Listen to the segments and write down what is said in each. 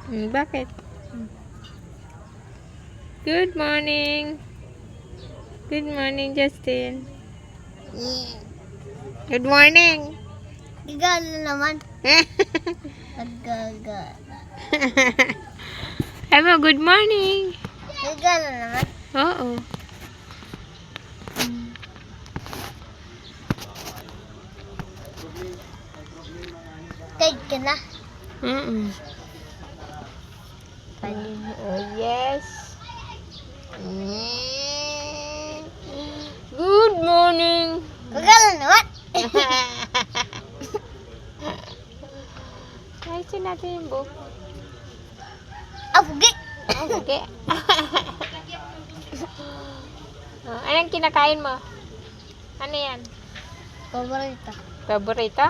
Bakit? Good morning. Good morning, Justin. Good morning. Gagana naman. Naggaga. Emma, good morning. Gagana naman. Oo. Kahit ka na. Oh, yes. Good morning. Gagana naman. Ayusin natin yung book. Apugi. Okay. Anong kinakain mo? Ano yan? Paborito. Paborito?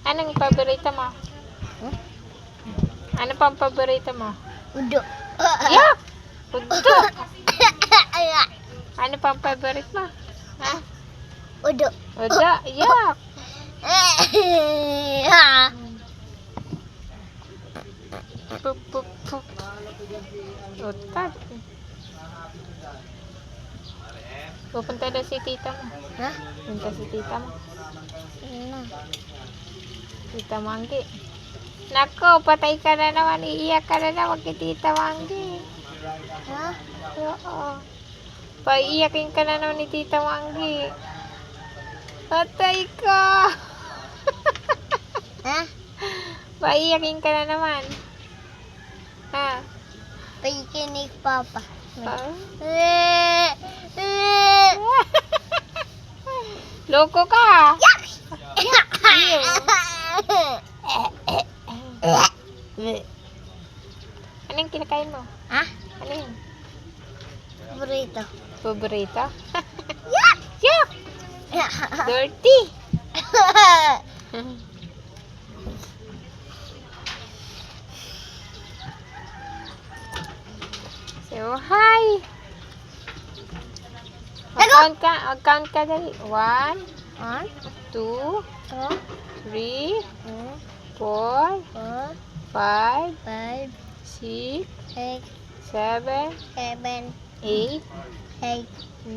Anong paborito mo? Ano pang paborito mo? Udo. Yak! Udo! Ayan. Ano pang paborito mo? Ha? Udo. Udo! Yak! Pup, pup, pup. Utad. Pupunta daw si tita mo. Ha? Punta si tita mo. Ano? Tita Manggi. Nako, patay ka na naman. Iiyak ka na naman kay Tita Manggi. Ha? Oo. Paiiyakin ka na naman ni Tita Manggi. Patay ka. Ha? Paiiyakin ka na naman. Ha? Pakikinig papa. Ah? Loko ka. Anong kinakain mo? Ha? Ano yun? Paborito. Paborito? Yak! Yak! Dirty! So, hi! Mag-count ka dali. 1, 2, 3, 4, 5, 6, 7, 8, 9,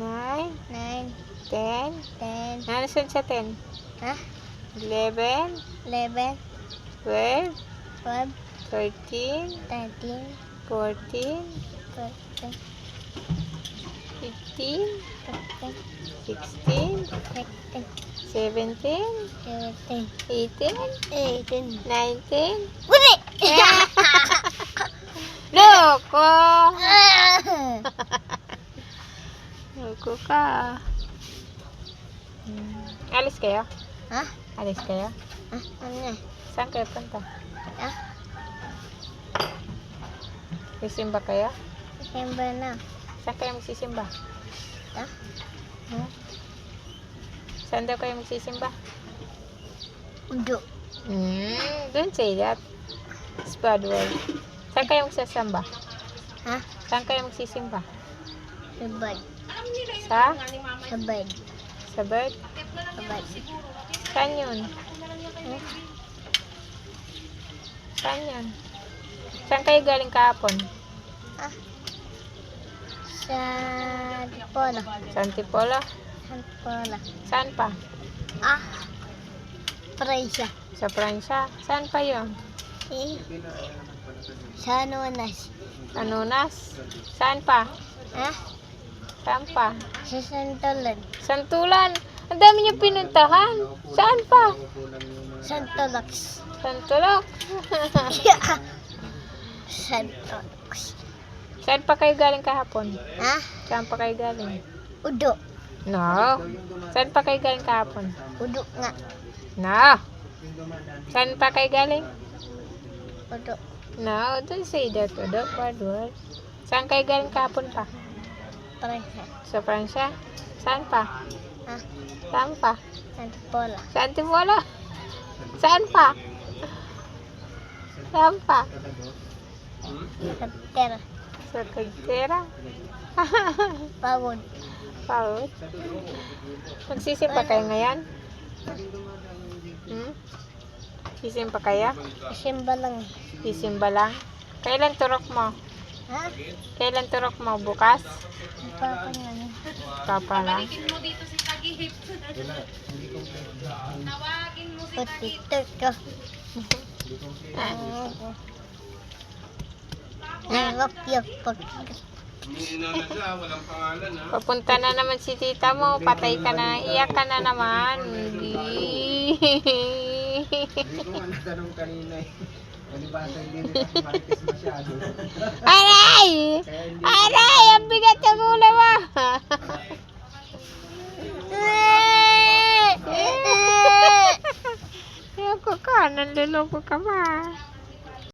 10. Ano sunod sa 10? Ha? 11, 11, 12, 12, 13, 13, 14, 14, 15, 15, 16, 16, 17, 17, 18, 18. 19. Uli! Loko! Loko ka. Alis kayo? Ha? Alis kayo? Ha? Ano? Saan kayo punta? Ha? Sisimba kayo? Simba na. Saan kayo magsisimba? Ha? Saan daw kayo magsisimba? Udo. Don't say that. It's bad word. Saan kayo magsasamba? Ha? Saan kayo magsisimba? Sabad. Sa? Sabad. Sa bird? Sabad. Saan yun? Saan yun? Saan kayo galing kahapon? Ha? Sa Antipolo. Sa Antipolo? Antipolo. Saan pa? Ah. Praisya. Sa Pransya? Saan pa yun? Sa Nunas. Sa Nunas? Saan pa? Ha? Saan pa? Sa Santolan. Santulan? Ang dami niyo pinuntahan. Saan pa? Santolax. Santulok? Santolax. Saan pa kayo galing kahapon? Ha? Saan pa kayo galing? Udo. No. Saan pa kayo galing kahapon? Udo nga. No. Saan pa kayo galing? Udo. No, don't say that. Don't bad word. Saan kayo galing kahapon pa? Praisya. Sa Pransya? Saan pa? Ha? Saan pa? Antipolo. Sa Antipolo? Saan pa? Saan pa? Sa Tera. Sa Cagtera? Pagod. Paut? Magsisimpa kayo ngayon? Sisimpa kayo? Simba lang. Isimba lang. Kailan turok mo? Ha? Kailan turok mo? Bukas? Papa nga na. Papa lang. Putito ko. Hirap yung pag... Papunta na naman si tita mo. Patay ka na. Iyak ka na naman. Hindi ko nga natanong kanina eh. Palibasa hindi rin ako marites masyado. Aray! Aray! Ang bigat ng ulo mo! Ayoko ka. Nanluloko ka ba?